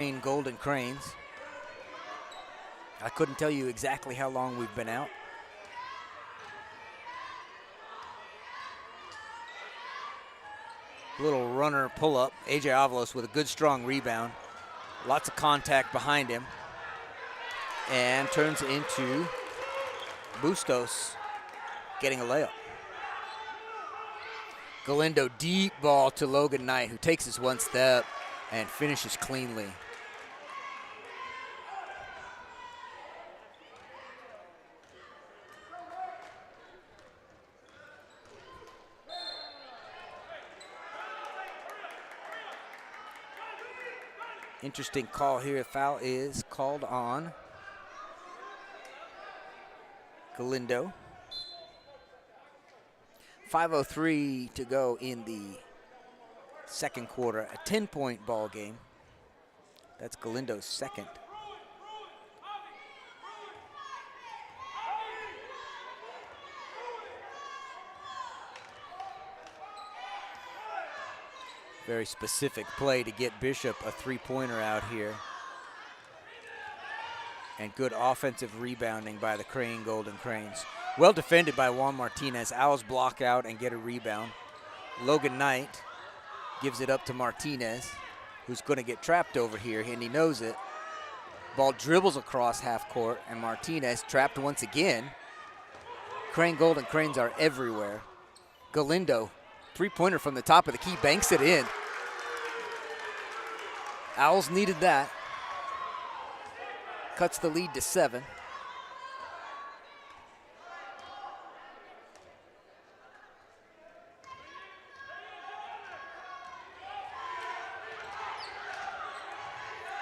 Golden Cranes. I couldn't tell you exactly how long we've been out. Little runner pull-up. AJ Avalos with a good, strong rebound. Lots of contact behind him. And turns into Bustos getting a layup. Galindo, deep ball to Logan Knight, who takes his one step and finishes cleanly. Interesting call here. A foul is called on Galindo. 5:03 to go in the second quarter. A 10-point ball game. That's Galindo's second. Very specific play to get Bishop a three-pointer out here. And good offensive rebounding by the Golden Cranes. Well defended by Juan Martinez. Owls block out and get a rebound. Logan Knight gives it up to Martinez, who's going to get trapped over here, and he knows it. Ball dribbles across half court, and Martinez trapped once again. Golden Cranes are everywhere. Galindo, three-pointer from the top of the key, banks it in. Owls needed that. Cuts the lead to 7.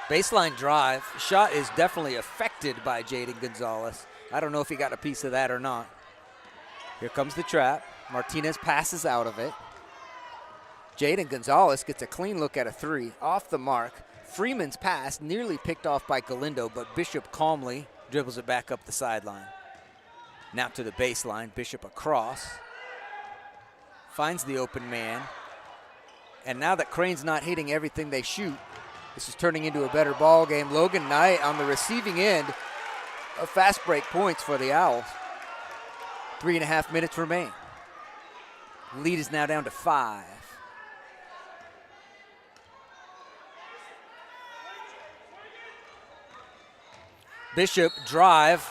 Baseline drive. Shot is definitely affected by Jaden Gonzalez. I don't know if he got a piece of that or not. Here comes the trap. Martinez passes out of it. Jaden Gonzalez gets a clean look at a three. Off the mark. Freeman's pass nearly picked off by Galindo, but Bishop calmly dribbles it back up the sideline. Now to the baseline. Bishop across. Finds the open man. And now that Crane's not hitting everything they shoot, this is turning into a better ball game. Logan Knight on the receiving end of fast break points for the Owls. 3.5 minutes remain. Lead is now down to 5. Bishop drive.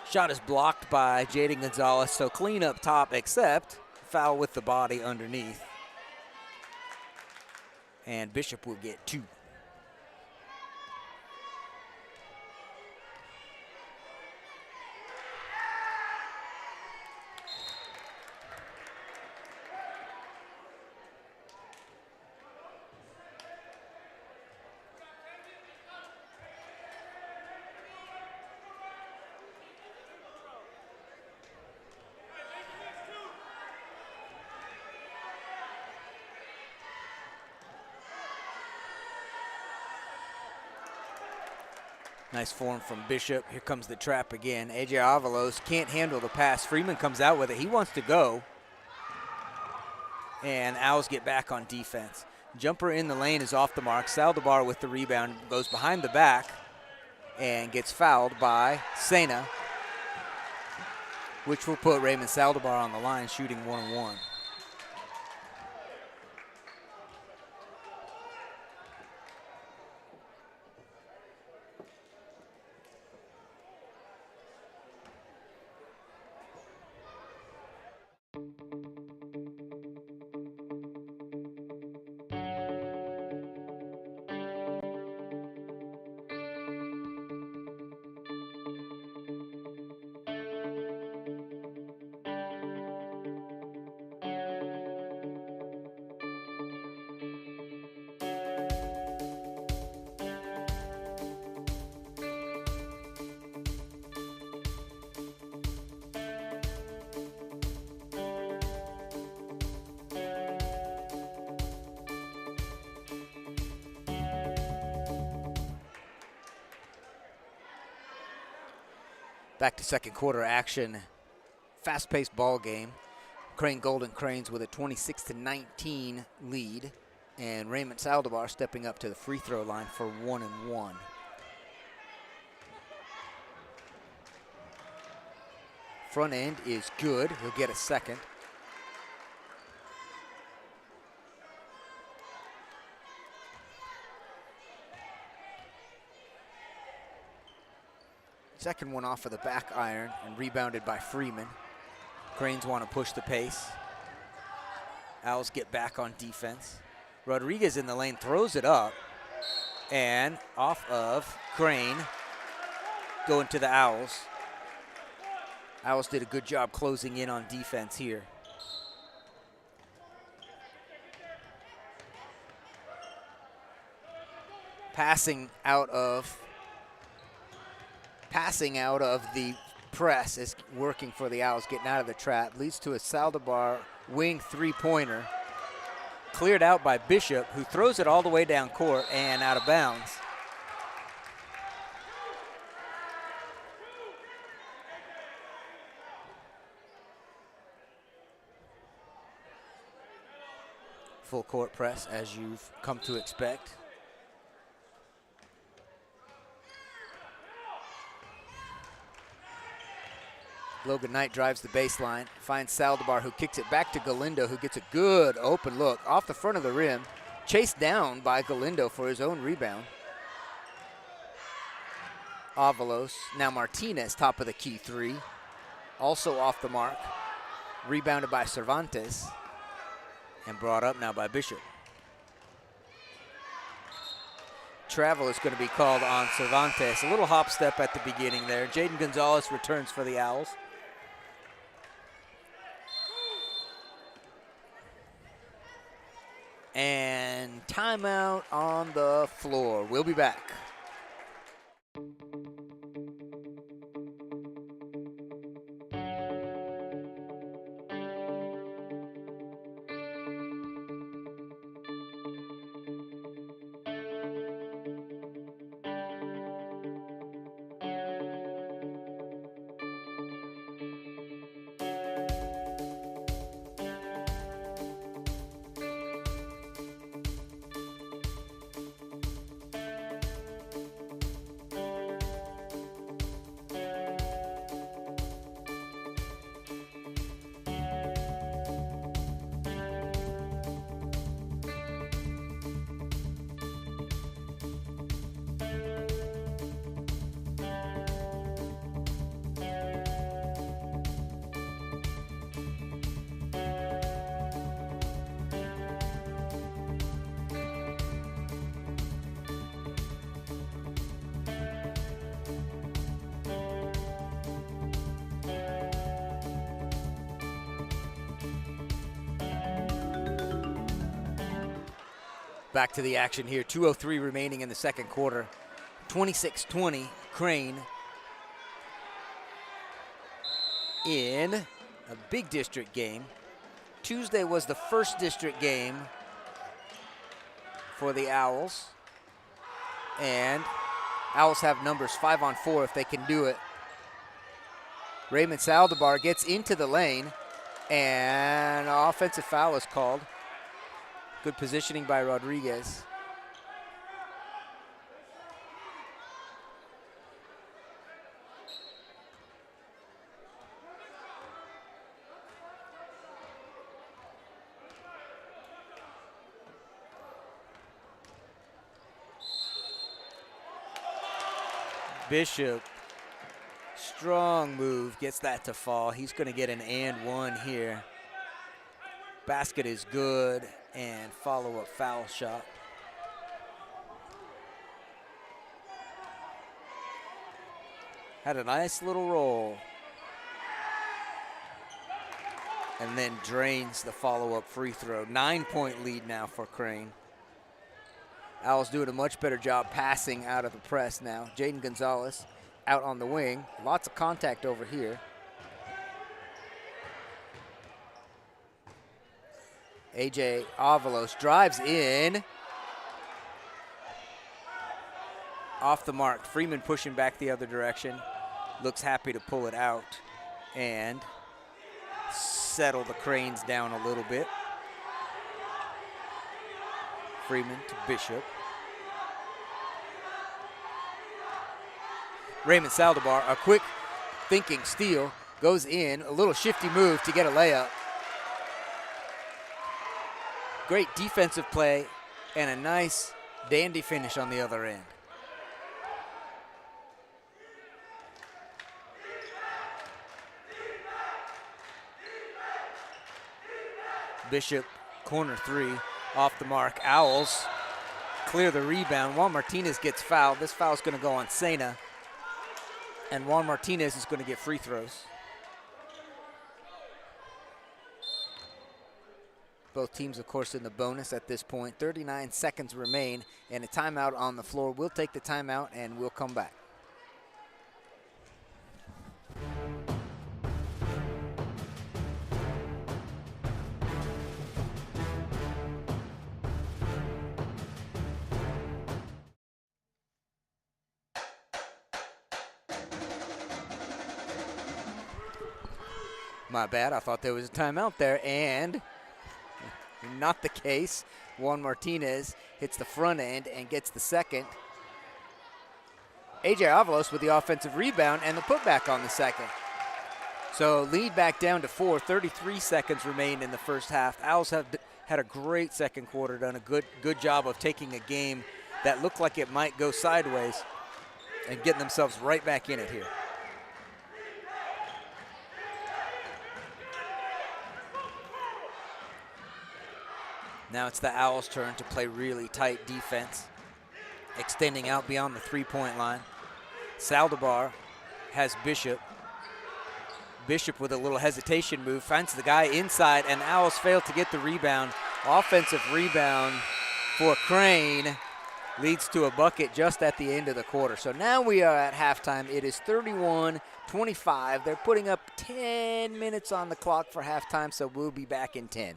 Shot is blocked by Jaden Gonzalez, so clean up top, except foul with the body underneath. And Bishop will get 2. Nice form from Bishop. Here comes the trap again. AJ Avalos can't handle the pass. Freeman comes out with it. He wants to go. And Owls get back on defense. Jumper in the lane is off the mark. Saldivar with the rebound goes behind the back and gets fouled by Sena, which will put Raymond Saldivar on the line shooting 1-1. Back to second quarter action. Fast-paced ball game. Golden Cranes with a 26-19 lead. And Raymond Saldivar stepping up to the free throw line for 1 and 1. Front end is good. He'll get a second. Second one off of the back iron and rebounded by Freeman. Cranes want to push the pace. Owls get back on defense. Rodriguez in the lane throws it up, and off of Crane, going to the Owls. Owls did a good job closing in on defense here. Passing out of the press is working for the Owls, getting out of the trap. Leads to a Saldivar wing three-pointer. Cleared out by Bishop, who throws it all the way down court and out of bounds. Full court press, as you've come to expect. Logan Knight drives the baseline, finds Saldivar, who kicks it back to Galindo, who gets a good open look off the front of the rim, chased down by Galindo for his own rebound. Avalos, now Martinez, top of the key three, also off the mark, rebounded by Cervantes, and brought up now by Bishop. Travel is going to be called on Cervantes. A little hop step at the beginning there. Jaden Gonzalez returns for the Owls. And timeout on the floor. We'll be back. Back to the action here. 2:03 remaining in the second quarter. 26-20 Crane in a big district game. Tuesday was the first district game for the Owls. And Owls have numbers 5 on 4 if they can do it. Raymond Saldivar gets into the lane, and an offensive foul is called. Good positioning by Rodriguez. Bishop, strong move, gets that to fall. He's going to get an and one here. Basket is good, and follow-up foul shot. Had a nice little roll. And then drains the follow-up free throw. 9-point lead now for Crane. Owls doing a much better job passing out of the press now. Jaden Gonzalez out on the wing. Lots of contact over here. AJ Avalos drives in. Off the mark. Freeman pushing back the other direction. Looks happy to pull it out and settle the Cranes down a little bit. Freeman to Bishop. Raymond Saldivar, a quick thinking steal, goes in, a little shifty move to get a layup. Great defensive play and a nice dandy finish on the other end. Bishop, corner three, off the mark. Owls clear the rebound. Juan Martinez gets fouled. This foul's going to go on Sena. And Juan Martinez is going to get free throws. Both teams, of course, in the bonus at this point. 39 seconds remain and a timeout on the floor. We'll take the timeout and we'll come back. My bad, I thought there was a timeout there, and not the case. Juan Martinez hits the front end and gets the second. A.J. Avalos with the offensive rebound and the putback on the second. So lead back down to 4, 33 seconds remain in the first half. Owls have had a great second quarter, done a good job of taking a game that looked like it might go sideways and getting themselves right back in it here. Now it's the Owls' turn to play really tight defense, extending out beyond the three-point line. Saldivar has Bishop. Bishop with a little hesitation move, finds the guy inside, and the Owls fail to get the rebound. Offensive rebound for Crane leads to a bucket just at the end of the quarter. So now we are at halftime. It is 31-25. They're putting up 10 minutes on the clock for halftime, so we'll be back in 10.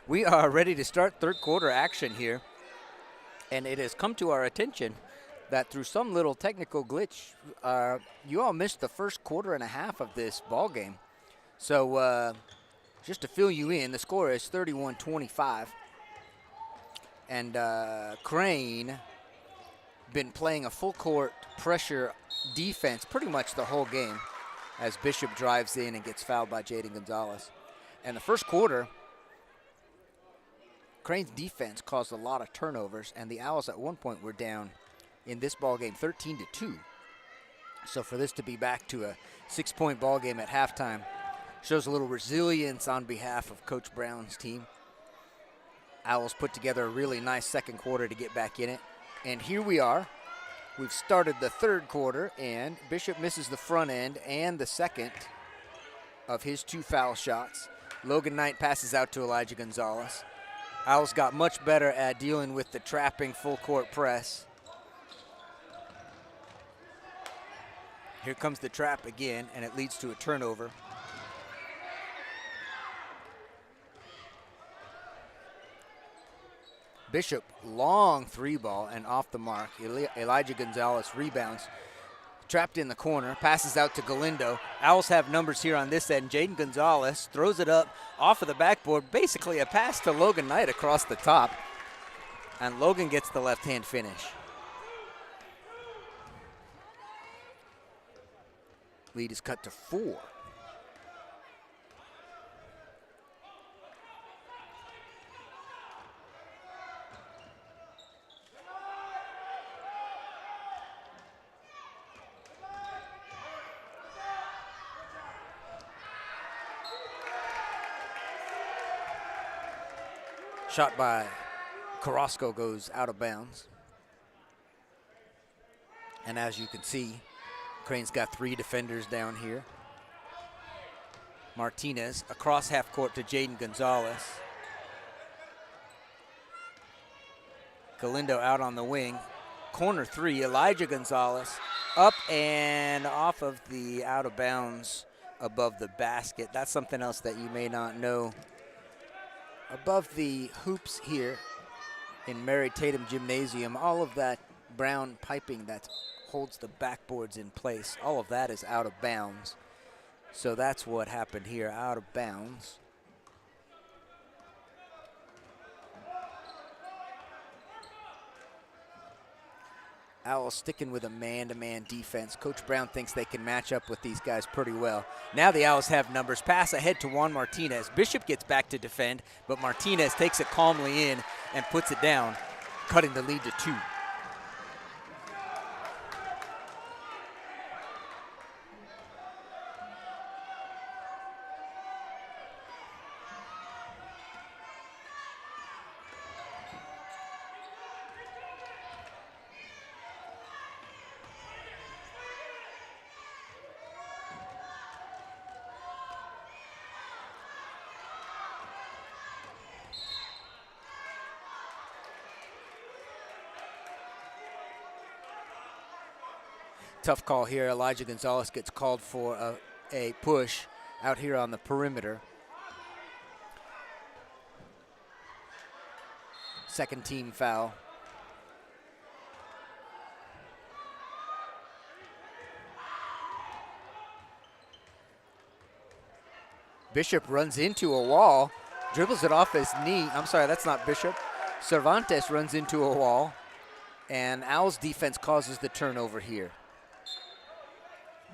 We are ready to start third quarter action here. And it has come to our attention that through some little technical glitch, you all missed the first quarter and a half of this ball game. So just to fill you in, the score is 31-25. And Crane been playing a full court pressure defense pretty much the whole game as Bishop drives in and gets fouled by Jaden Gonzalez. And the first quarter, Crane's defense caused a lot of turnovers, and the Owls at one point were down in this ball game 13-2. So for this to be back to a 6-point ball game at halftime shows a little resilience on behalf of Coach Brown's team. Owls put together a really nice second quarter to get back in it. And here we are. We've started the third quarter, and Bishop misses the front end and the second of his 2 foul shots. Logan Knight passes out to Elijah Gonzalez. Owls got much better at dealing with the trapping full court press. Here comes the trap again, and it leads to a turnover. Bishop, long 3-ball and off the mark. Elijah Gonzalez rebounds. Trapped in the corner, passes out to Galindo. Owls have numbers here on this end. Jaden Gonzalez throws it up off of the backboard. Basically a pass to Logan Knight across the top. And Logan gets the left-hand finish. Lead is cut to 4. Shot by Carrasco goes out of bounds. And as you can see, Crane's got 3 defenders down here. Martinez across half court to Jaden Gonzalez. Galindo out on the wing. Corner 3, Elijah Gonzalez up and off of the out of bounds above the basket. That's something else that you may not know. Above the hoops here in Mary Tatum Gymnasium, all of that brown piping that holds the backboards in place, all of that is out of bounds. So that's what happened here, out of bounds. Owls sticking with a man-to-man defense. Coach Brown thinks they can match up with these guys pretty well. Now the Owls have numbers. Pass ahead to Juan Martinez. Bishop gets back to defend, but Martinez takes it calmly in and puts it down, cutting the lead to 2. Tough call here. Elijah Gonzalez gets called for a push out here on the perimeter. Second team foul. Bishop runs into a wall, dribbles it off his knee. I'm sorry, that's not Bishop. Cervantes runs into a wall, and Owls defense causes the turnover here.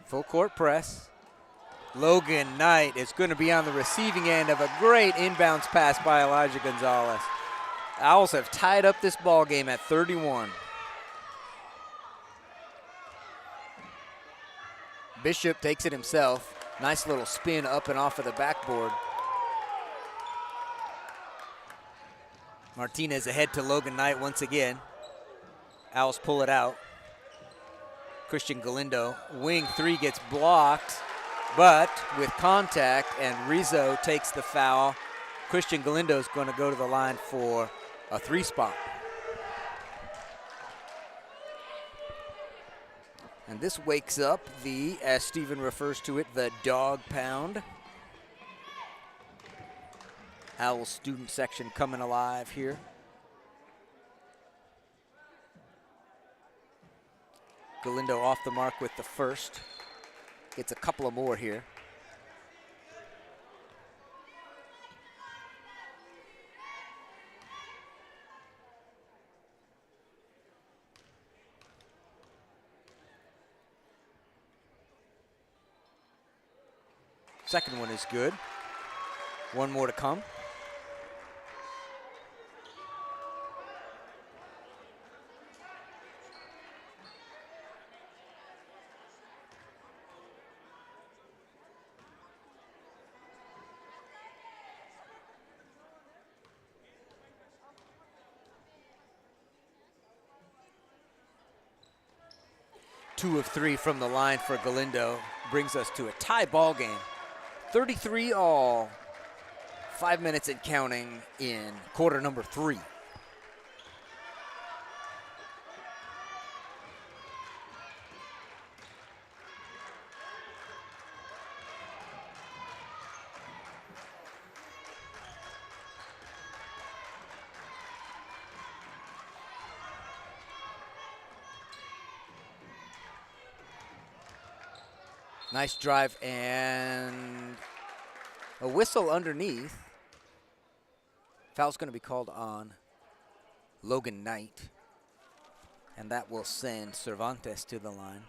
Full court press. Logan Knight is going to be on the receiving end of a great inbounds pass by Elijah Gonzalez. Owls have tied up this ball game at 31. Bishop takes it himself. Nice little spin up and off of the backboard. Martinez ahead to Logan Knight once again. Owls pull it out. Christian Galindo, wing 3 gets blocked, but with contact, and Rizzo takes the foul. Christian Galindo is going to go to the line for a 3 spot. And this wakes up the, as Stephen refers to it, the dog pound. Owls student section coming alive here. Galindo off the mark with the first. Gets a couple of more here. Second one is good. One more to come. Two of three from the line for Galindo brings us to a tie ball game. 33 all. 5 minutes and counting in quarter number 3. Nice drive and a whistle underneath. Foul's going to be called on Logan Knight, and that will send Cervantes to the line.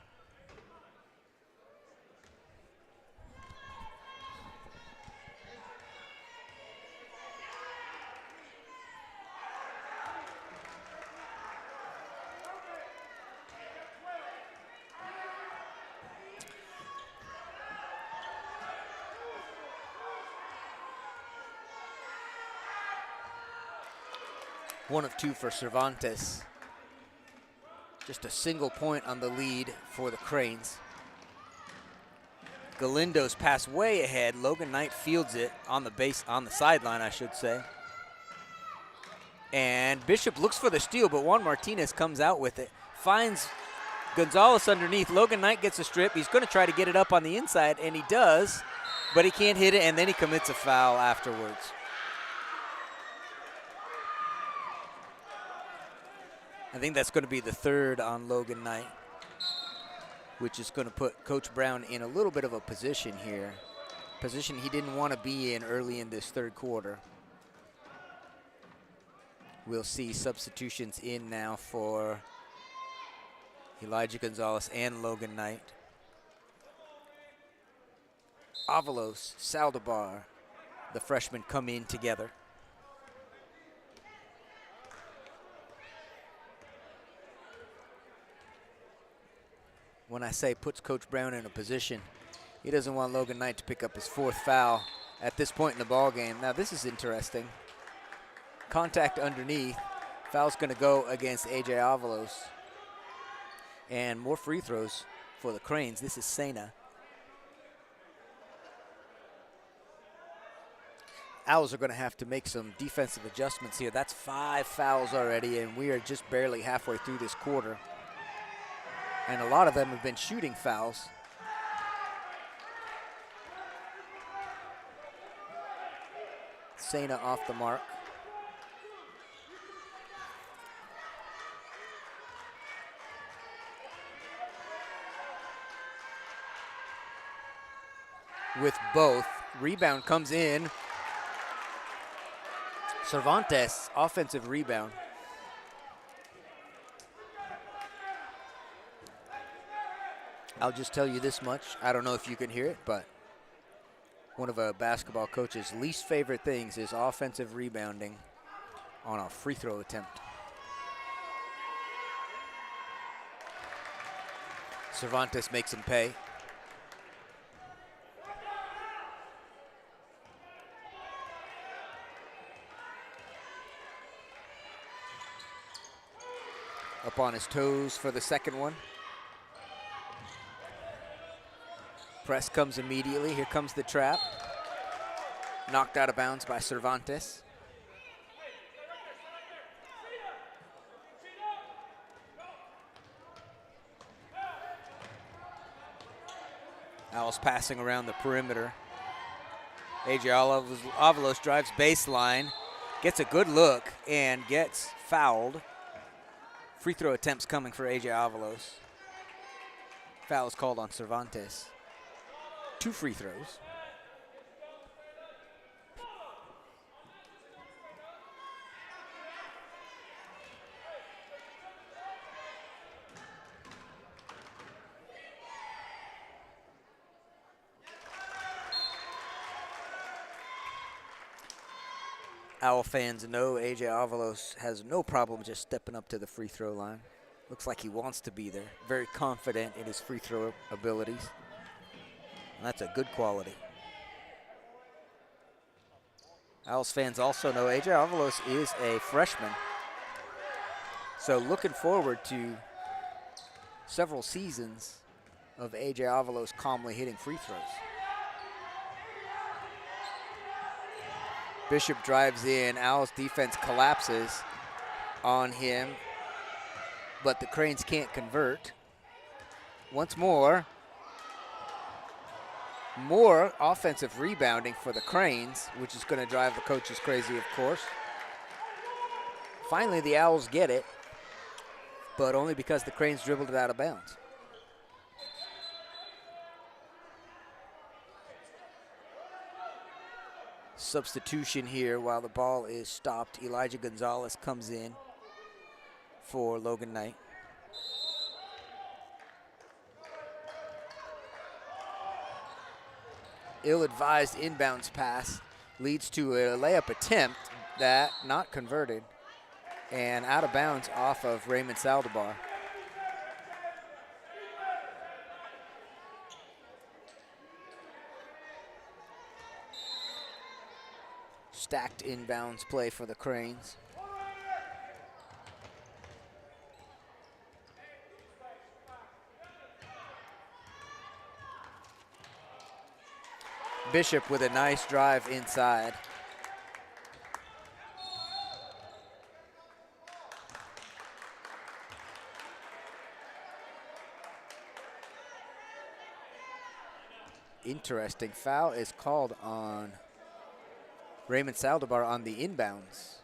One of two for Cervantes. Just a single point on the lead for the Cranes. Galindo's pass way ahead. Logan Knight fields it on the base, on the sideline, I should say. And Bishop looks for the steal, but Juan Martinez comes out with it. Finds Gonzalez underneath. Logan Knight gets a strip. He's going to try to get it up on the inside, and he does, but he can't hit it, and then he commits a foul afterwards. I think that's going to be the third on Logan Knight, which is going to put Coach Brown in a little bit of a position here. Position he didn't want to be in early in this third quarter. We'll see substitutions in now for Elijah Gonzalez and Logan Knight. Avalos, Saldivar, the freshmen come in together. When I say puts Coach Brown in a position, he doesn't want Logan Knight to pick up his fourth foul at this point in the ball game. Now this is interesting. Contact underneath. Foul's going to go against A.J. Avalos. And more free throws for the Cranes. This is Sena. Owls are going to have to make some defensive adjustments here. That's 5 fouls already, and we are just barely halfway through this quarter. And a lot of them have been shooting fouls. Sena off the mark. With both. Rebound comes in. Cervantes, offensive rebound. I'll just tell you this much. I don't know if you can hear it, but one of a basketball coach's least favorite things is offensive rebounding on a free throw attempt. Cervantes makes him pay. Up on his toes for the second one. Press comes immediately. Here comes the trap. Knocked out of bounds by Cervantes. Owls passing around the perimeter. AJ Avalos drives baseline, gets a good look, and gets fouled. Free throw attempts coming for AJ Avalos. Foul is called on Cervantes. 2 free throws. Owl fans know AJ Avalos has no problem just stepping up to the free throw line. Looks like he wants to be there. Very confident in his free throw abilities. And that's a good quality. Owls fans also know AJ Avalos is a freshman. So looking forward to several seasons of AJ Avalos calmly hitting free throws. Bishop drives in. Owls defense collapses on him, but the Cranes can't convert. Once more offensive rebounding for the Cranes, which is going to drive the coaches crazy, of course. Finally, the Owls get it, but only because the Cranes dribbled it out of bounds. Substitution here while the ball is stopped. Elijah Gonzalez comes in for Logan Knight. Ill-advised inbounds pass leads to a layup attempt that not converted and out of bounds off of Raymond Saldivar. Stacked inbounds play for the Cranes. Bishop with a nice drive inside. Interesting foul is called on Raymond Saldivar on the inbounds.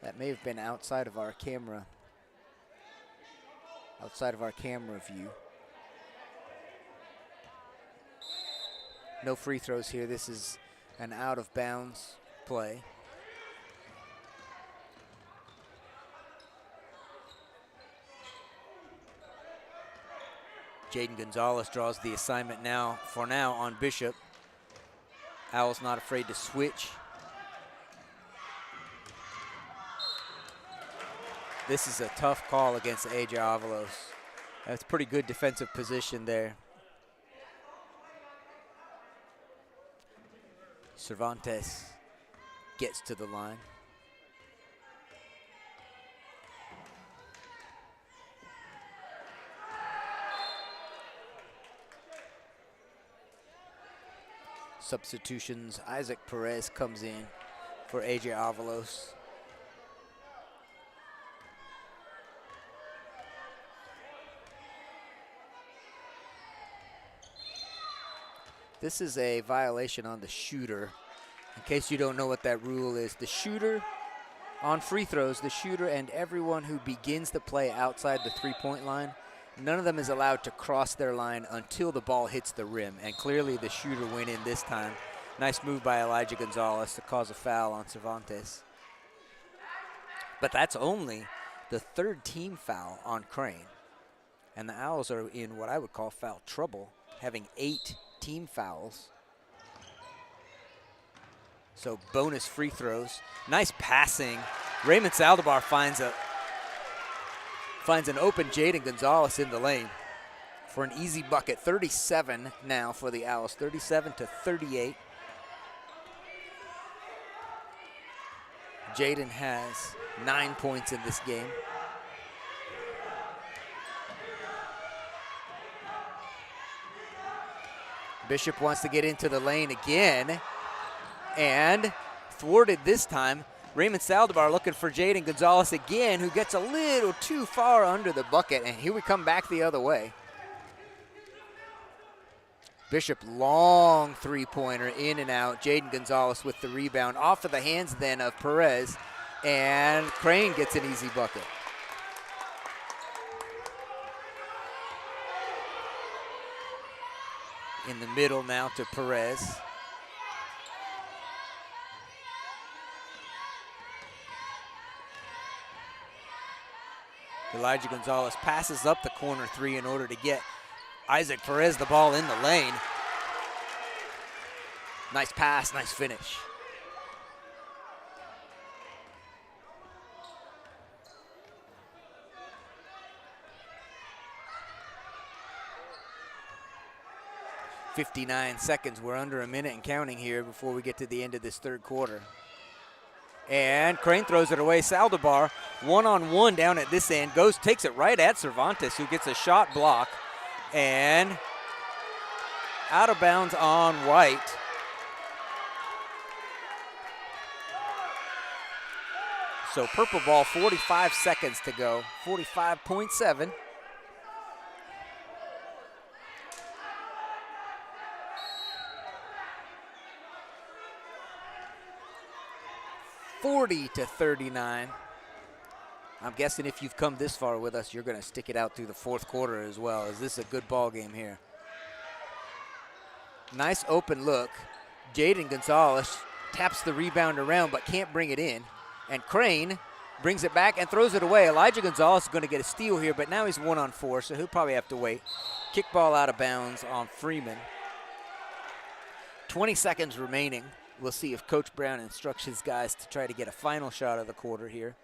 That may have been outside of our camera view. No free throws here. This is an out of bounds play. Jaden Gonzalez draws the assignment for now on Bishop. Owls not afraid to switch. This is a tough call against AJ Avalos. That's pretty good defensive position there. Cervantes gets to the line. Substitutions, Isaac Perez comes in for AJ Avalos. This is a violation on the shooter. In case you don't know what that rule is, the shooter on free throws, the shooter and everyone who begins the play outside the three-point line, none of them is allowed to cross their line until the ball hits the rim. And clearly the shooter went in this time. Nice move by Elijah Gonzalez to cause a foul on Cervantes. But that's only the third team foul on Crane. And the Owls are in what I would call foul trouble, having 8 team fouls. So bonus free throws. Nice passing. Raymond Saldivar finds an open Jaden Gonzalez in the lane for an easy bucket. 37 now for the Owls, 37-38. Jaden has 9 points in this game. Bishop wants to get into the lane again, and thwarted this time. Raymond Saldivar looking for Jaden Gonzalez again, who gets a little too far under the bucket, and here we come back the other way. Bishop, long three-pointer, in and out. Jaden Gonzalez with the rebound. Off of the hands then of Perez, and Crane gets an easy bucket. In the middle now to Perez. Elijah Gonzalez passes up the corner three in order to get Isaac Perez the ball in the lane. Nice pass, nice finish. .59 seconds. We're under a minute and counting here before we get to the end of this third quarter. And Crane throws it away. Saldivar, one-on-one down at this end, takes it right at Cervantes, who gets a shot block. And out of bounds on White. So purple ball, 45 seconds to go, 45.7. (40-39). I'm guessing if you've come this far with us, you're going to stick it out through the fourth quarter as well, as this is a good ball game here. Nice open look. Jaden Gonzalez taps the rebound around but can't bring it in. And Crane brings it back and throws it away. Elijah Gonzalez is going to get a steal here, but now he's 1-on-4, so he'll probably have to wait. Kick ball out of bounds on Freeman. 20 seconds remaining. We'll see if Coach Brown instructs his guys to try to get a final shot of the quarter here.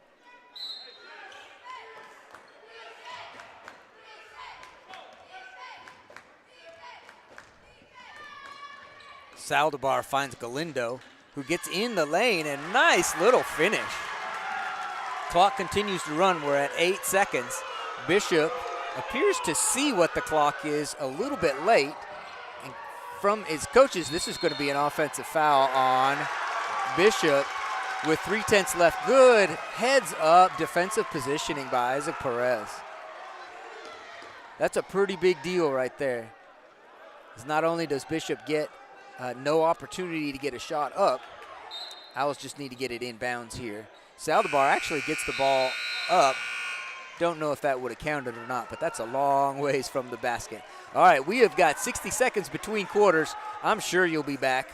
Saldivar finds Galindo, who gets in the lane, and nice little finish. Clock continues to run. We're at 8 seconds. Bishop appears to see what the clock is a little bit late. And from his coaches, this is going to be an offensive foul on Bishop with 3/10 left. Good heads up defensive positioning by Isaac Perez. That's a pretty big deal right there. Because not only does Bishop get no opportunity to get a shot up, Owls just need to get it in bounds here. Saldivar actually gets the ball up. Don't know if that would have counted or not, but that's a long ways from the basket. All right, we have got 60 seconds between quarters. I'm sure you'll be back.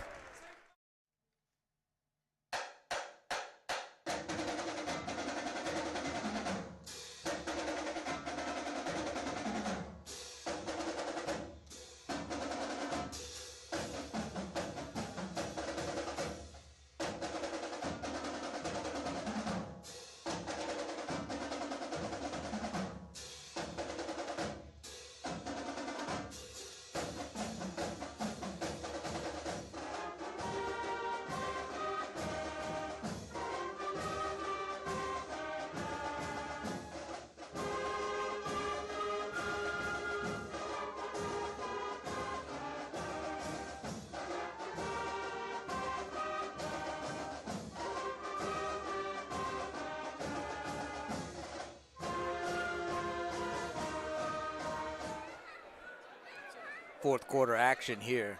Fourth quarter action here.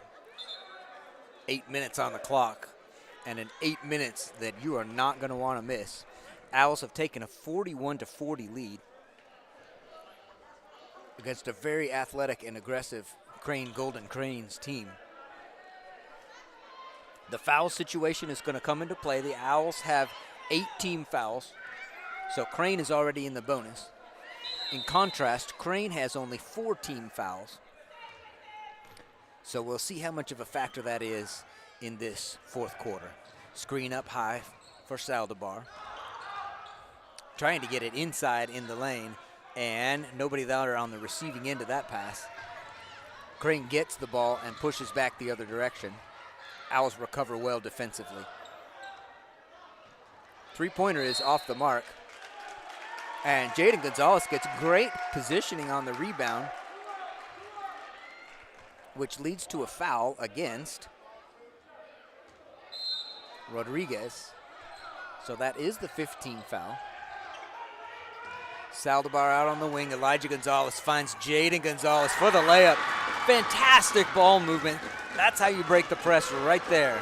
8 minutes on the clock, and in 8 minutes that you are not going to want to miss. Owls have taken a 41-40 lead against a very athletic and aggressive Golden Cranes team. The foul situation is going to come into play. The Owls have 8 team fouls, so Crane is already in the bonus. In contrast, Crane has only 4 team fouls. So we'll see how much of a factor that is in this fourth quarter. Screen up high for Saldivar. Trying to get it inside in the lane, and nobody there on the receiving end of that pass. Crane gets the ball and pushes back the other direction. Owls recover well defensively. Three-pointer is off the mark. And Jaden Gonzalez gets great positioning on the rebound, which leads to a foul against Rodriguez. So that is the 15th foul. Saldivar out on the wing. Elijah Gonzalez finds Jaden Gonzalez for the layup. Fantastic ball movement. That's how you break the press right there.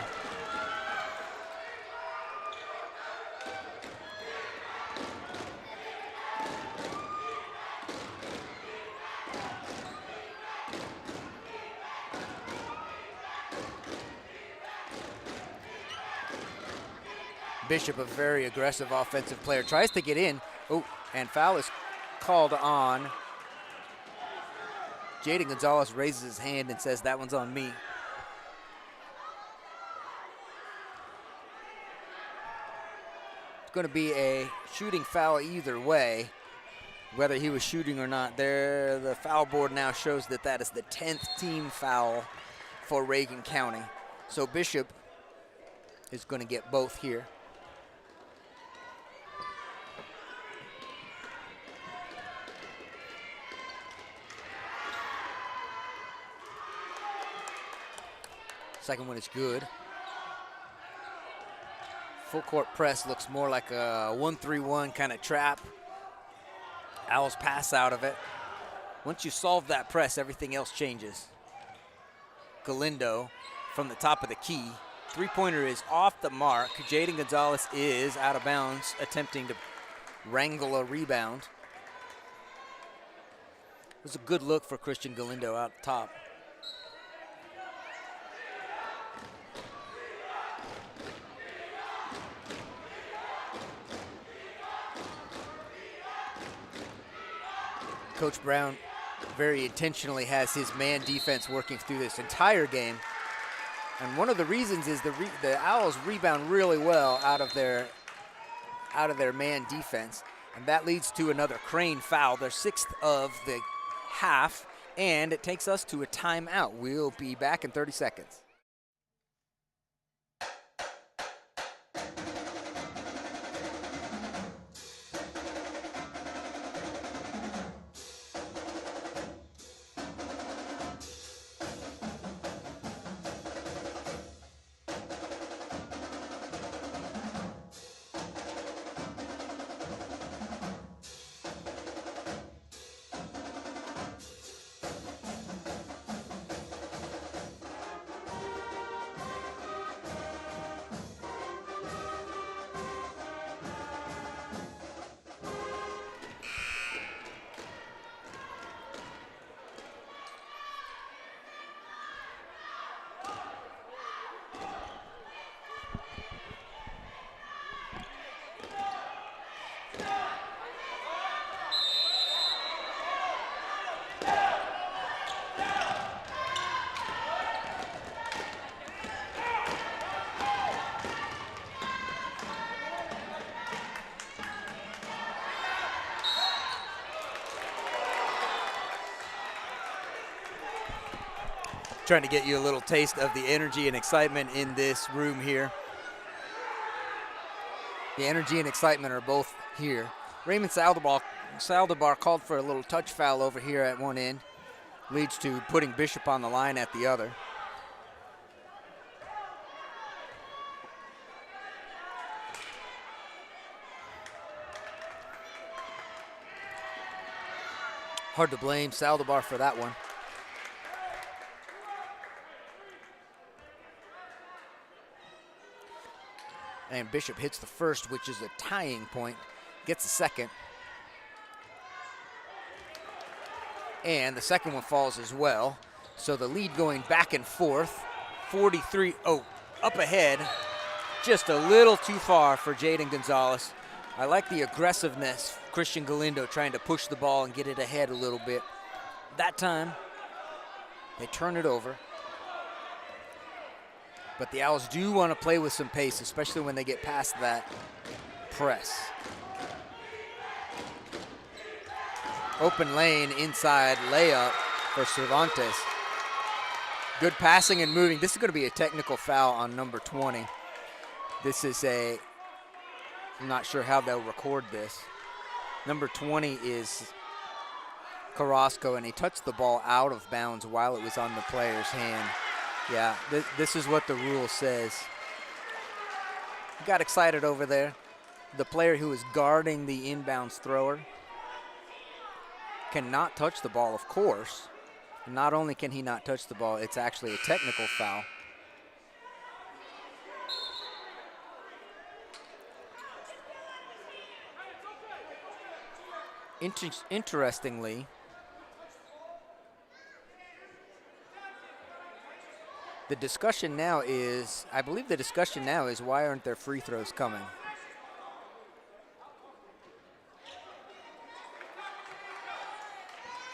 Bishop, a very aggressive offensive player, tries to get in. Oh, and foul is called on. Jaden Gonzalez raises his hand and says, that one's on me. It's going to be a shooting foul either way, whether he was shooting or not. There, the foul board now shows that that is the 10th team foul for Reagan County. So Bishop is going to get both here. Second one is good. Full court press looks more like a 1-3-1 kind of trap. Owls pass out of it. Once you solve that press, everything else changes. Galindo from the top of the key. Three-pointer is off the mark. Jaden Gonzalez is out of bounds, attempting to wrangle a rebound. It was a good look for Christian Galindo out top. Coach Brown very intentionally has his man defense working through this entire game. And one of the reasons is the Owls rebound really well out of their man defense. And that leads to another Crane foul, their 6th of the half. And it takes us to a timeout. We'll be back in 30 seconds. Trying to get you a little taste of the energy and excitement in this room here. The energy and excitement are both here. Raymond Saldivar called for a little touch foul over here at one end. Leads to putting Bishop on the line at the other. Hard to blame Saldivar for that one. And Bishop hits the first, which is a tying point, gets the second. And the second one falls as well. So the lead going back and forth, 43, up ahead, just a little too far for Jaden Gonzalez. I like the aggressiveness, Christian Galindo trying to push the ball and get it ahead a little bit. That time, they turn it over. But the Owls do want to play with some pace, especially when they get past that press. Open lane inside layup for Cervantes. Good passing and moving. This is going to be a technical foul on number 20. This is I'm not sure how they'll record this. Number 20 is Carrasco, and he touched the ball out of bounds while it was on the player's hand. Yeah, this is what the rule says. Got excited over there. The player who was guarding the inbounds thrower cannot touch the ball, of course. Not only can he not touch the ball, it's actually a technical foul. Interestingly, the discussion now is, I believe the discussion now is, why aren't there free throws coming?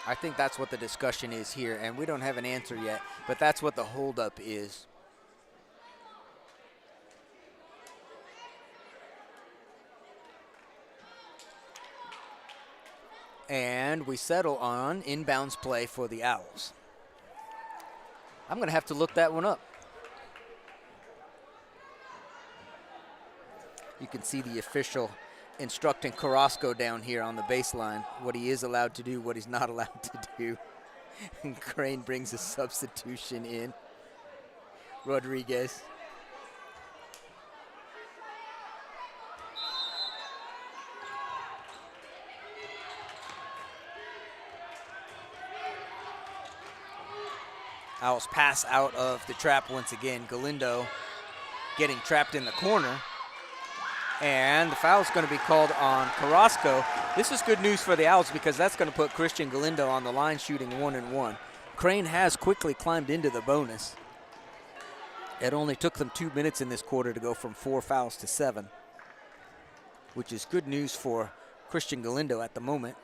I think that's what the discussion is here, and we don't have an answer yet, but that's what the holdup is. And we settle on inbounds play for the Owls. I'm going to have to look that one up. You can see the official instructing Carrasco down here on the baseline, what he is allowed to do, what he's not allowed to do. And Crane brings a substitution in. Rodriguez. Owls pass out of the trap once again. Galindo getting trapped in the corner. And the foul is going to be called on Carrasco. This is good news for the Owls because that's going to put Christian Galindo on the line shooting 1-and-1. Crane has quickly climbed into the bonus. It only took them 2 minutes in this quarter to go from 4 fouls to 7, which is good news for Christian Galindo at the moment.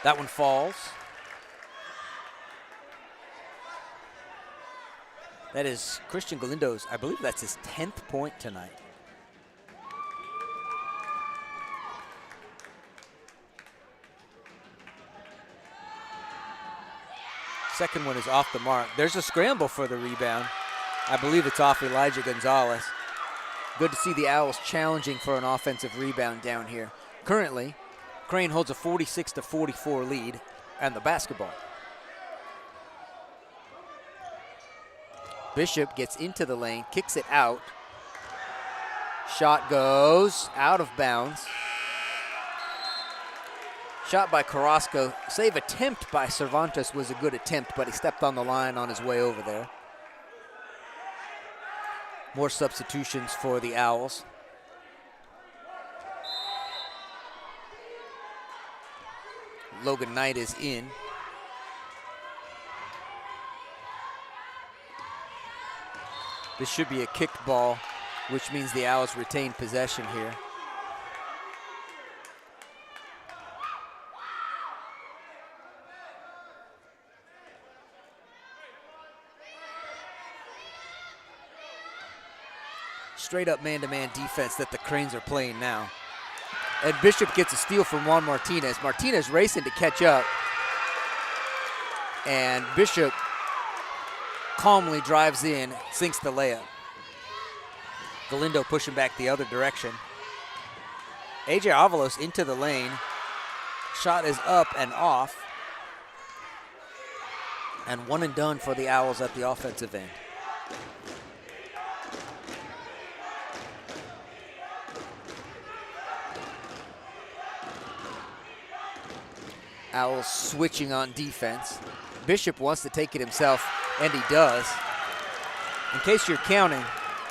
That one falls. That is Christian Galindo's, I believe that's his 10th point tonight. Second one is off the mark. There's a scramble for the rebound. I believe it's off Elijah Gonzalez. Good to see the Owls challenging for an offensive rebound down here. Currently, Crane holds a 46-44 lead and the basketball. Bishop gets into the lane, kicks it out. Shot goes out of bounds. Shot by Carrasco. Save attempt by Cervantes was a good attempt, but he stepped on the line on his way over there. More substitutions for the Owls. Logan Knight is in. This should be a kicked ball, which means the Owls retain possession here. Straight up man-to-man defense that the Cranes are playing now. And Bishop gets a steal from Juan Martinez. Martinez racing to catch up. And Bishop calmly drives in, sinks the layup. Galindo pushing back the other direction. AJ Avalos into the lane. Shot is up and off. And one and done for the Owls at the offensive end. Owls switching on defense. Bishop wants to take it himself, and he does. In case you're counting,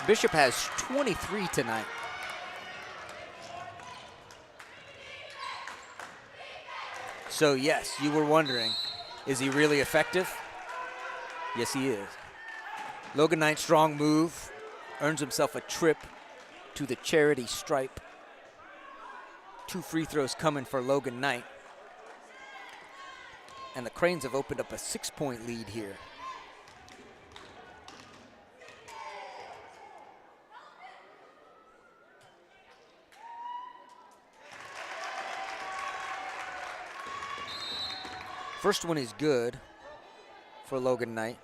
Bishop has 23 tonight. So yes, you were wondering, is he really effective? Yes, he is. Logan Knight, strong move, earns himself a trip to the charity stripe. 2 free throws coming for Logan Knight. And the Cranes have opened up a 6-point lead here. First one is good for Logan Knight.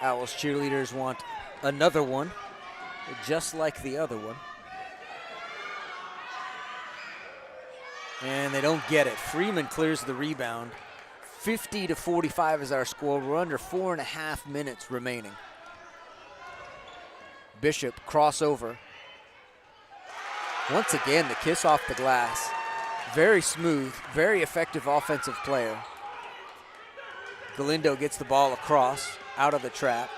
Owls cheerleaders want another one, just like the other one. And they don't get it. Freeman clears the rebound. 50-45 is our score. We're under 4.5 minutes remaining. Bishop crossover. Once again, the kiss off the glass. Very smooth, very effective offensive player. Galindo gets the ball across, out of the trap.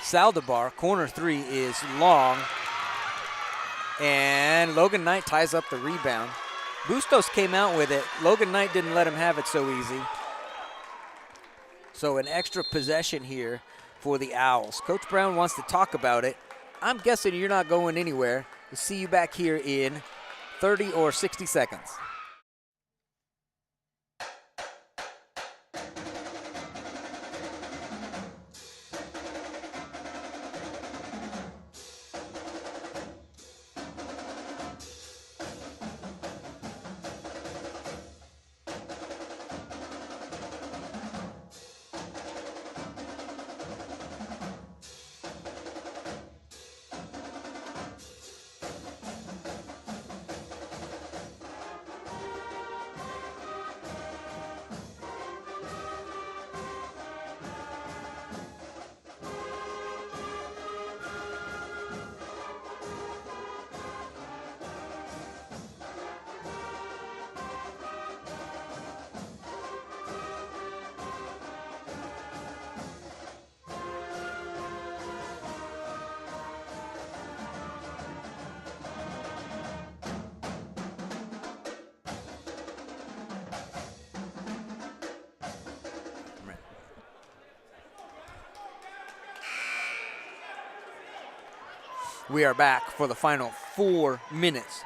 Saldivar, corner three is long. And Logan Knight ties up the rebound. Bustos came out with it. Logan Knight didn't let him have it so easy. So an extra possession here for the Owls. Coach Brown wants to talk about it. I'm guessing you're not going anywhere. We'll see you back here in 30 or 60 seconds. We are back for the final 4 minutes.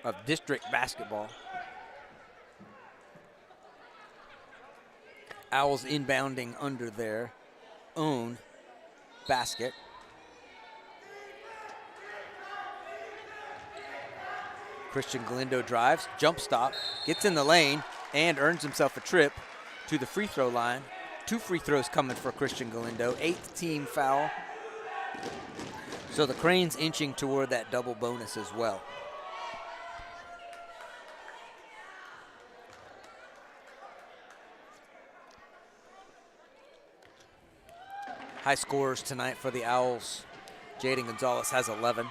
Of district basketball. Owls inbounding under their own basket. Christian Galindo drives, jump stop, gets in the lane, and earns himself a trip to the free throw line. 2 free throws coming for Christian Galindo, 8th team foul. So the Cranes inching toward that double bonus as well. High scorers tonight for the Owls. Jaden Gonzalez has 11.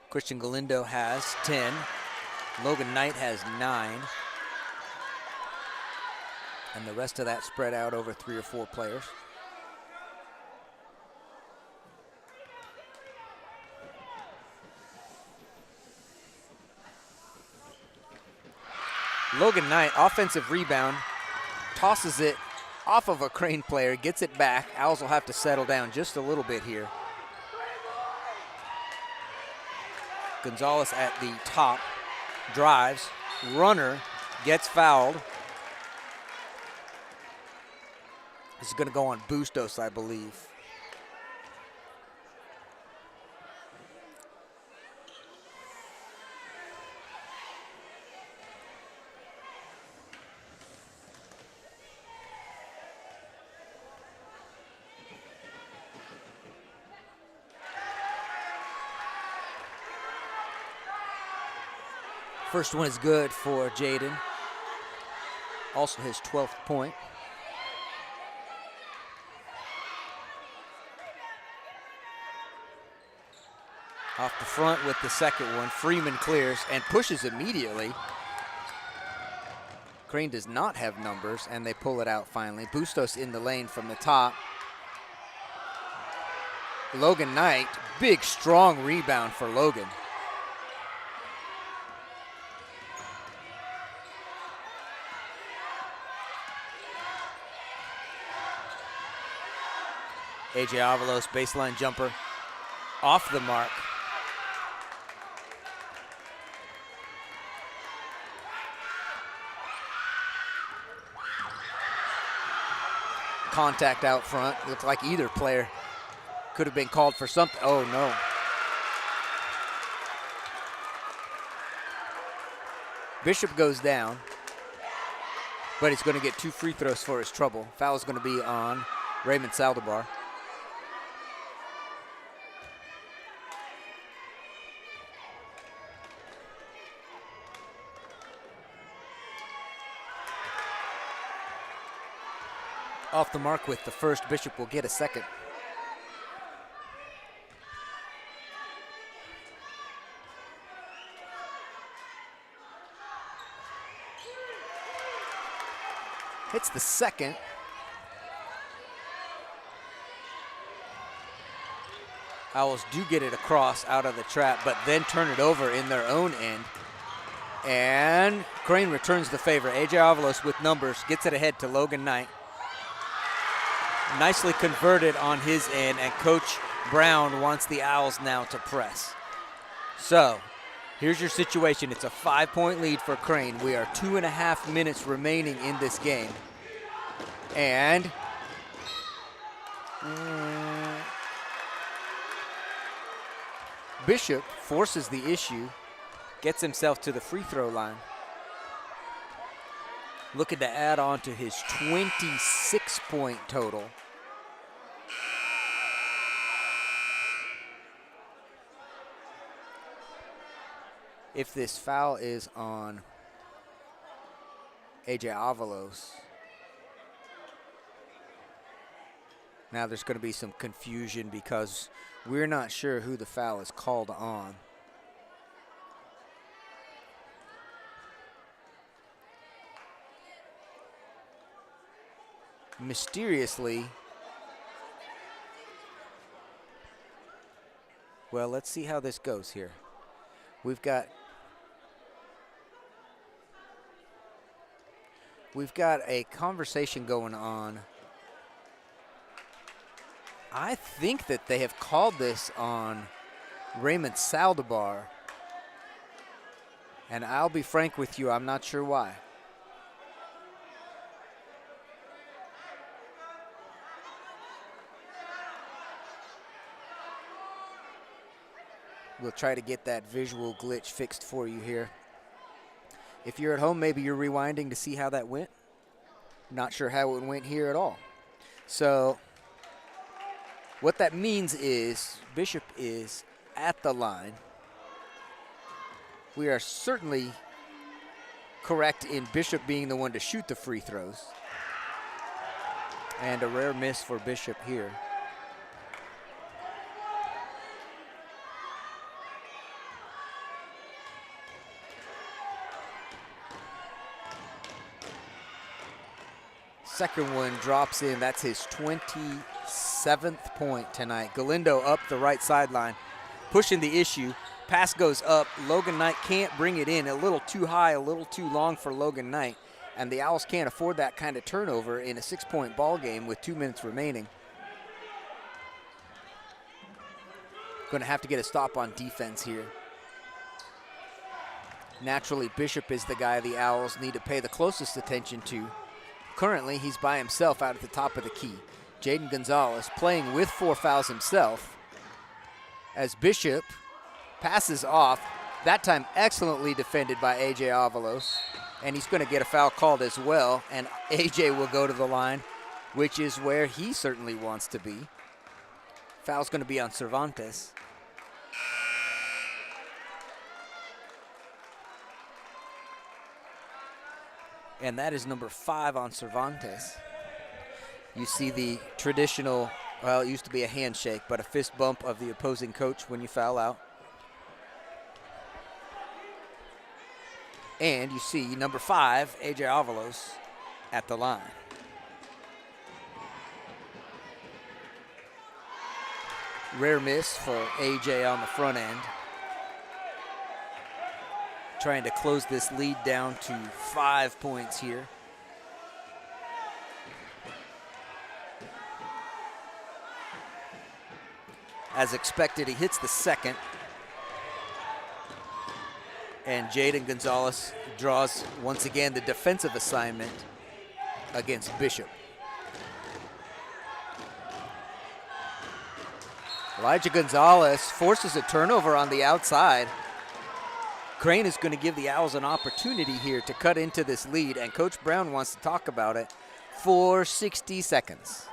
Christian Galindo has 10. Logan Knight has 9. And the rest of that spread out over 3 or 4 players. Logan Knight, offensive rebound, tosses it off of a Crane player, gets it back. Owls will have to settle down just a little bit here. Gonzalez at the top, drives, runner, gets fouled. This is going to go on Bustos, I believe. First one is good for Jaden. Also his 12th point. Off the front with the second one. Freeman clears and pushes immediately. Crane does not have numbers, and they pull it out finally. Bustos in the lane from the top. Logan Knight, big, strong rebound for Logan. AJ Avalos, baseline jumper, off the mark. Contact out front. Looked like either player could have been called for something. Oh, no. Bishop goes down. but he's going to get 2 free throws for his trouble. Foul is going to be on Raymond Saldivar. Off the mark with the first. Bishop will get a second. Hits the second. Owls do get it across out of the trap, but then turn it over in their own end. And Crane returns the favor. A.J. Avalos with numbers, gets it ahead to Logan Knight. Nicely converted on his end, and Coach Brown wants the Owls now to press. So here's your situation. It's a 5-point lead for Crane. We are 2.5 minutes remaining in this game. And Bishop forces the issue, gets himself to the free throw line. Looking to add on to his 26-point total. If this foul is on A.J. Avalos, now there's going to be some confusion because we're not sure who the foul is called on. Mysteriously, well, let's see how this goes here. We've got a conversation going on. I think that they have called this on Raymond Saldivar, and I'll be frank with you, I'm not sure why. We'll try to get that visual glitch fixed for you here. If you're at home, maybe you're rewinding to see how that went. Not sure how it went here at all. So what that means is Bishop is at the line. We are certainly correct in Bishop being the one to shoot the free throws. And a rare miss for Bishop here. Second one drops in. That's his 27th point tonight. Galindo up the right sideline, pushing the issue. Pass goes up. Logan Knight can't bring it in. A little too high, a little too long for Logan Knight. And the Owls can't afford that kind of turnover in a 6-point ball game with 2 minutes remaining. Going to have to get a stop on defense here. Naturally, Bishop is the guy the Owls need to pay the closest attention to. Currently, he's by himself out at the top of the key. Jaden Gonzalez playing with 4 fouls himself as Bishop passes off, that time excellently defended by A.J. Avalos, and he's going to get a foul called as well, and A.J. will go to the line, which is where he certainly wants to be. Foul's going to be on Cervantes. And that is number 5 on Cervantes. You see the traditional, well, it used to be a handshake, but a fist bump of the opposing coach when you foul out. And you see number 5, A.J. Avalos, at the line. Rare miss for A.J. on the front end. Trying to close this lead down to 5 points here. As expected, he hits the second. And Jaden Gonzalez draws, once again, the defensive assignment against Bishop. Elijah Gonzalez forces a turnover on the outside. Crane is going to give the Owls an opportunity here to cut into this lead, and Coach Brown wants to talk about it for 60 seconds.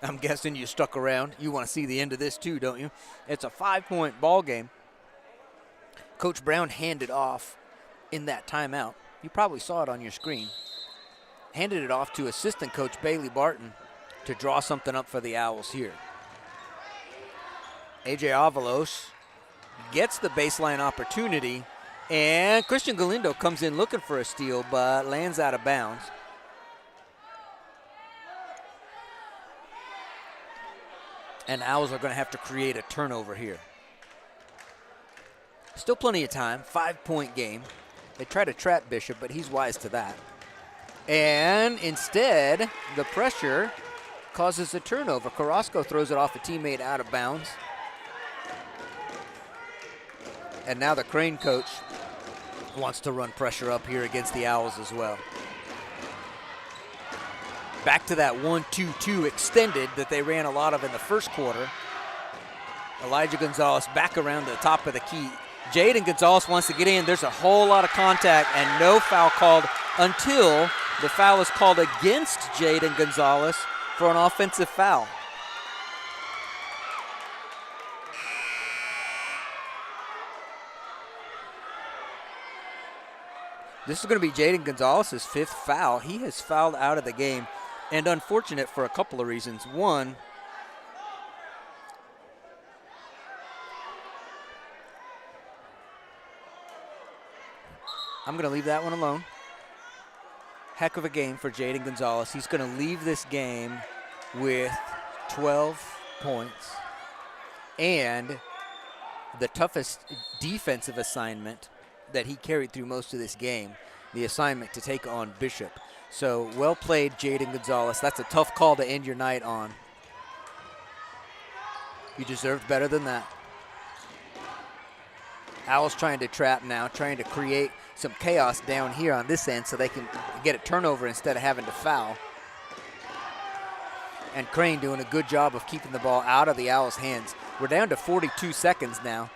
I'm guessing you stuck around. You want to see the end of this too, don't you? It's a 5-point ball game. Coach Brown handed off in that timeout. You probably saw it on your screen. Handed it off to assistant coach Bailey Barton to draw something up for the Owls here. AJ Avalos gets the baseline opportunity, and Christian Galindo comes in looking for a steal, but lands out of bounds. And Owls are going to have to create a turnover here. Still plenty of time, 5-point game. They try to trap Bishop, but he's wise to that. And instead, the pressure causes a turnover. Carrasco throws it off a teammate out of bounds. And now the Crane coach wants to run pressure up here against the Owls as well. Back to that 1-2-2 extended that they ran a lot of in the first quarter. Elijah Gonzalez back around the top of the key. Jaden Gonzalez wants to get in. There's a whole lot of contact and no foul called until the foul is called against Jaden Gonzalez for an offensive foul. This is going to be Jaden Gonzalez's 5th foul. He has fouled out of the game. And unfortunate for a couple of reasons. One, I'm going to leave that one alone. Heck of a game for Jaden Gonzalez. He's going to leave this game with 12 points and the toughest defensive assignment that he carried through most of this game, the assignment to take on Bishop. So well played, Jaden Gonzalez. That's a tough call to end your night on. You deserved better than that. Owls trying to trap now, trying to create some chaos down here on this end so they can get a turnover instead of having to foul. And Crane doing a good job of keeping the ball out of the Owls' hands. We're down to 42 seconds now,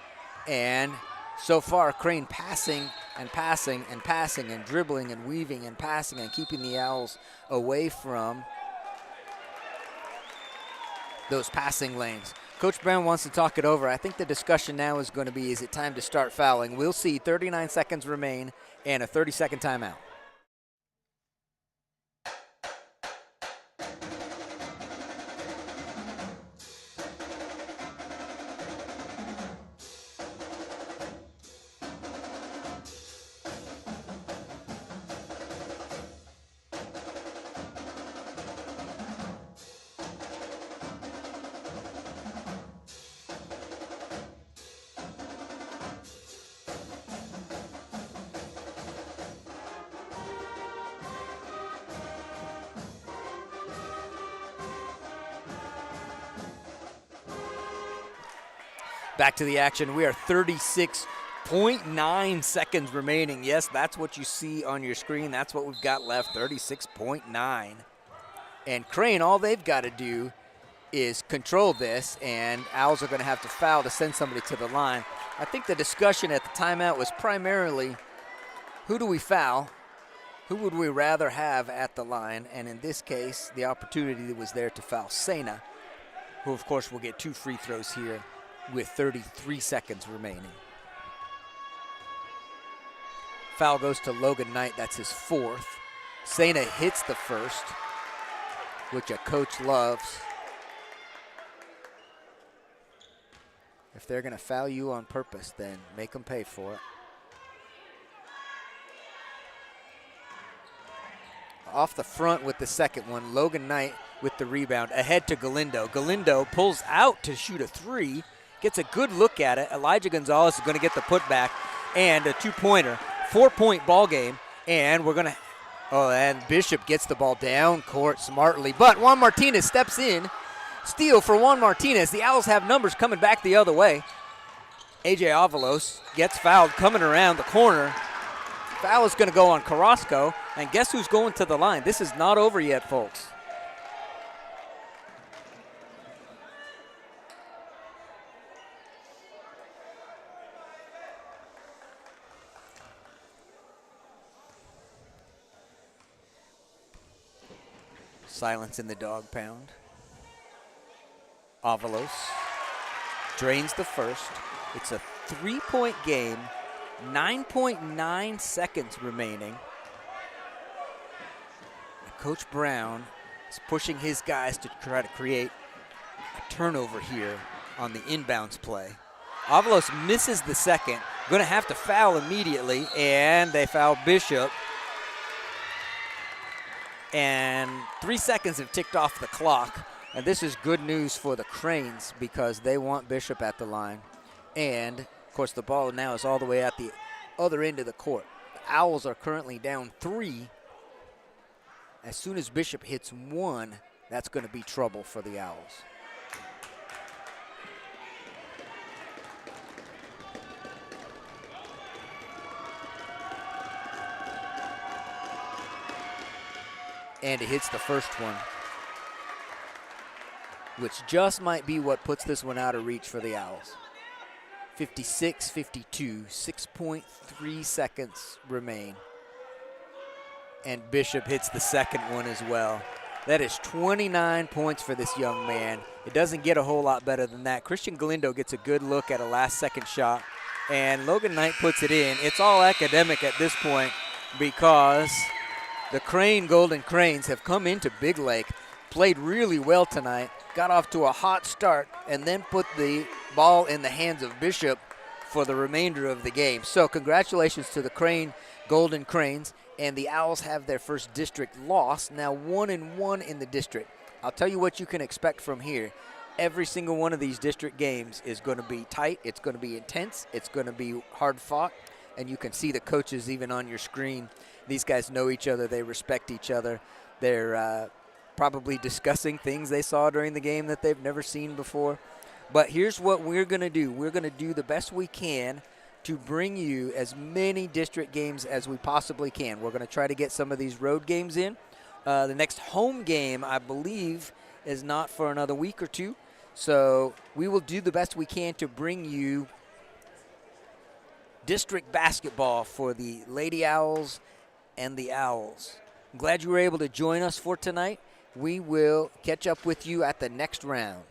and so far Crane passing and passing and passing and dribbling and weaving and passing and keeping the Owls away from those passing lanes. Coach Brown wants to talk it over. I think the discussion now is going to be, is it time to start fouling? We'll see. 39 seconds remain and a 30-second timeout. Back to the action. We are 36.9 seconds remaining. Yes, that's what you see on your screen. That's what we've got left, 36.9. And Crane, all they've got to do is control this, and Owls are going to have to foul to send somebody to the line. I think the discussion at the timeout was primarily, who do we foul? Who would we rather have at the line? And in this case, the opportunity was there to foul Sena, who of course will get 2 free throws here with 33 seconds remaining. Foul goes to Logan Knight, that's his 4th. Sena hits the first, which a coach loves. If they're gonna foul you on purpose, then make them pay for it. Off the front with the second one, Logan Knight with the rebound, ahead to Galindo. Galindo pulls out to shoot a 3, gets a good look at it. Elijah Gonzalez is gonna get the putback and a 2-pointer. 4-point ball game, and we're gonna, and Bishop gets the ball down court smartly, but Juan Martinez steps in. Steal for Juan Martinez. The Owls have numbers coming back the other way. AJ Avalos gets fouled coming around the corner. Foul is gonna go on Carrasco, and guess who's going to the line? This is not over yet, folks. Silence in the dog pound. Avalos drains the first. It's a 3-point game, 9.9 seconds remaining. And Coach Brown is pushing his guys to try to create a turnover here on the inbounds play. Avalos misses the second, gonna have to foul immediately, and they foul Bishop. And 3 seconds have ticked off the clock. And this is good news for the Cranes because they want Bishop at the line. And, of course, the ball now is all the way at the other end of the court. The Owls are currently down 3. As soon as Bishop hits 1, that's going to be trouble for the Owls. And it hits the first one, which just might be what puts this one out of reach for the Owls. 56-52, 6.3 seconds remain. And Bishop hits the second one as well. That is 29 points for this young man. It doesn't get a whole lot better than that. Christian Galindo gets a good look at a last-second shot, and Logan Knight puts it in. It's all academic at this point because the Golden Cranes have come into Big Lake, played really well tonight, got off to a hot start, and then put the ball in the hands of Bishop for the remainder of the game. So congratulations to the Golden Cranes, and the Owls have their first district loss, now 1-1 in the district. I'll tell you what you can expect from here. Every single one of these district games is going to be tight, it's going to be intense, it's going to be hard fought, and you can see the coaches even on your screen. These guys know each other. They respect each other. They're probably discussing things they saw during the game that they've never seen before. But here's what we're going to do. We're going to do the best we can to bring you as many district games as we possibly can. We're going to try to get some of these road games in. The next home game, I believe, is not for another week or 2. So we will do the best we can to bring you district basketball for the Lady Owls and the Owls. I'm glad you were able to join us for tonight. We will catch up with you at the next round.